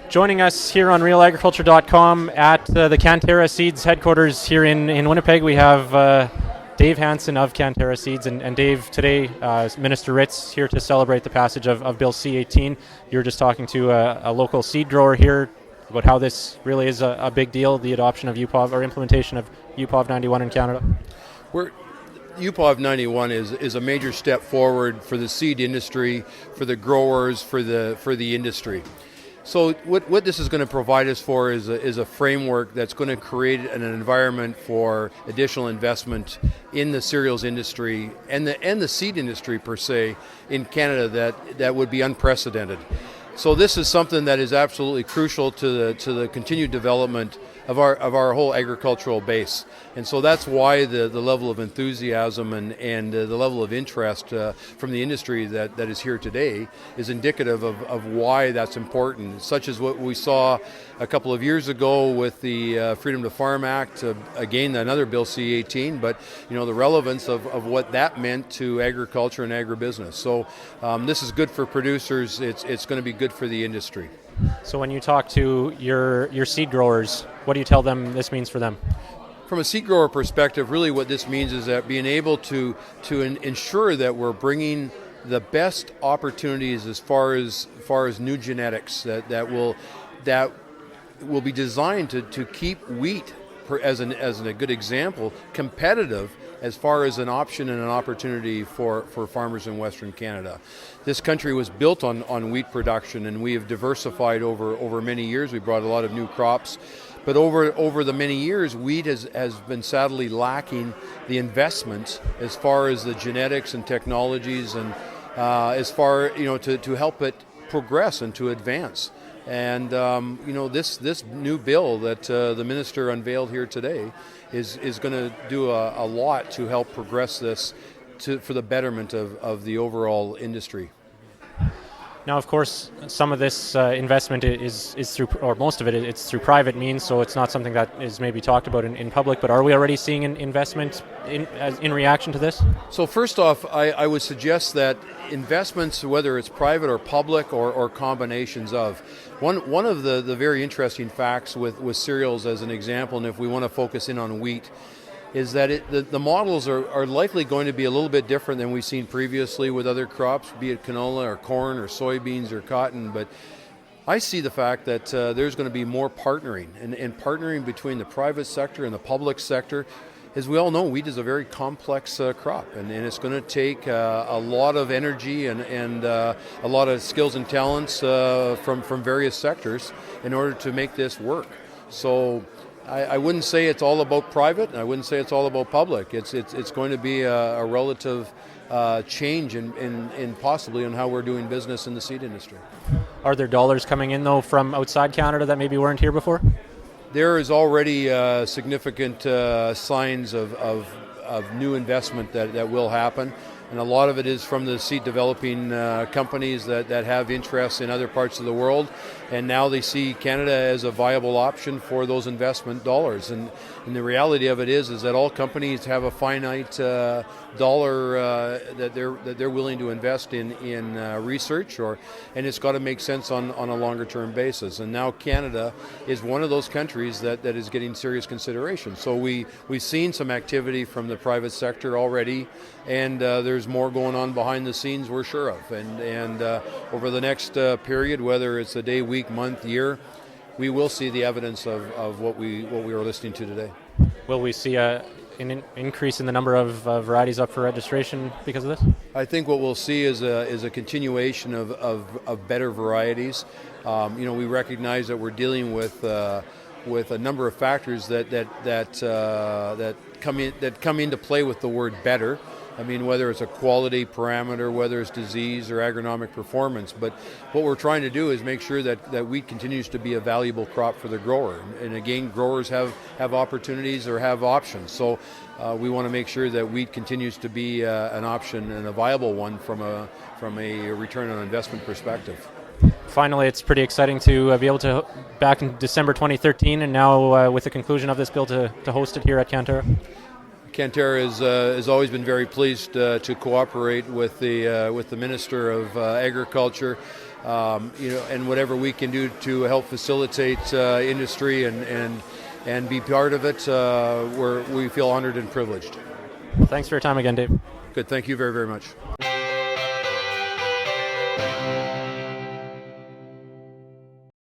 Joining us here on RealAgriculture.com at the Canterra Seeds headquarters here in Winnipeg, we have Dave Hansen of Canterra Seeds. And Dave, today, Minister Ritz here to celebrate the passage of Bill C-18. You were just talking to a local seed grower here about how this really is a big deal, the adoption of UPOV or implementation of UPOV 91 in Canada. UPOV 91 is a major step forward for the seed industry, for the growers, for the industry. So what this is going to provide us for is a framework that's going to create an environment for additional investment in the cereals industry and the seed industry per se in Canada that would be unprecedented. So this is something that is absolutely crucial to the continued development of our whole agricultural base. And so that's why the level of enthusiasm and the level of interest from the industry that is here today is indicative of why that's important, such as what we saw a couple of years ago with the Freedom to Farm Act, again another Bill C-18, but the relevance of what that meant to agriculture and agribusiness. So this is good for producers, it's going to be good for the industry. So when you talk to your seed growers, what do you tell them this means for them? From a seed grower perspective, really what this means is that being able to ensure that we're bringing the best opportunities as far as new genetics that will be designed to keep wheat, as a good example, competitive as far as an option and an opportunity for farmers in Western Canada. This country was built on wheat production, and we have diversified over many years. We brought a lot of new crops, but over the many years, wheat has been sadly lacking the investments as far as the genetics and technologies, and as far to help it progress and to advance. And this new bill that the minister unveiled here today is going to do a lot to help progress this for the betterment of the overall industry. Now, of course, some of this investment is through, or most of it's through private means, so it's not something that is maybe talked about in public, but are we already seeing an investment in reaction to this? So first off, I would suggest that investments, whether it's private or public or combinations of, one of the very interesting facts with cereals as an example, and if we want to focus in on wheat, is that the models are likely going to be a little bit different than we've seen previously with other crops, be it canola or corn or soybeans or cotton. But I see the fact that there's going to be more partnering, and partnering between the private sector and the public sector. As we all know, wheat is a very complex crop, and it's going to take a lot of energy and a lot of skills and talents from various sectors in order to make this work. So I wouldn't say it's all about private, and I wouldn't say it's all about public. It's going to be a relative change in possibly on how we're doing business in the seed industry. Are there dollars coming in, though, from outside Canada that maybe weren't here before? There is already significant signs of new investment that will happen, and a lot of it is from the seed developing companies that have interests in other parts of the world, and now they see Canada as a viable option for those investment dollars. And the reality of it is that all companies have a finite dollar that they're willing to invest in research, and it's got to make sense on a longer term basis. And now Canada is one of those countries that is getting serious consideration. So we've seen some activity from the private sector already, and there's more going on behind the scenes, we're sure of. And over the next period, whether it's a day, week, month, year, we will see the evidence of what we were listening to today. Will we see an increase in the number of varieties up for registration because of this? I think what we'll see is a continuation of better varieties. We recognize that we're dealing with a number of factors that come into play with the word better. I mean, whether it's a quality parameter, whether it's disease or agronomic performance. But what we're trying to do is make sure that wheat continues to be a valuable crop for the grower. And again, growers have opportunities or have options. So we want to make sure that wheat continues to be an option and a viable one from a return on investment perspective. Finally, it's pretty exciting to be able to, back in December 2013, and now with the conclusion of this bill, to host it here at Canterra. Canterra has always been very pleased to cooperate with the Minister of Agriculture, and whatever we can do to help facilitate industry and be part of it, we feel honored and privileged. Well, thanks for your time again, Dave. Good, thank you very, very much.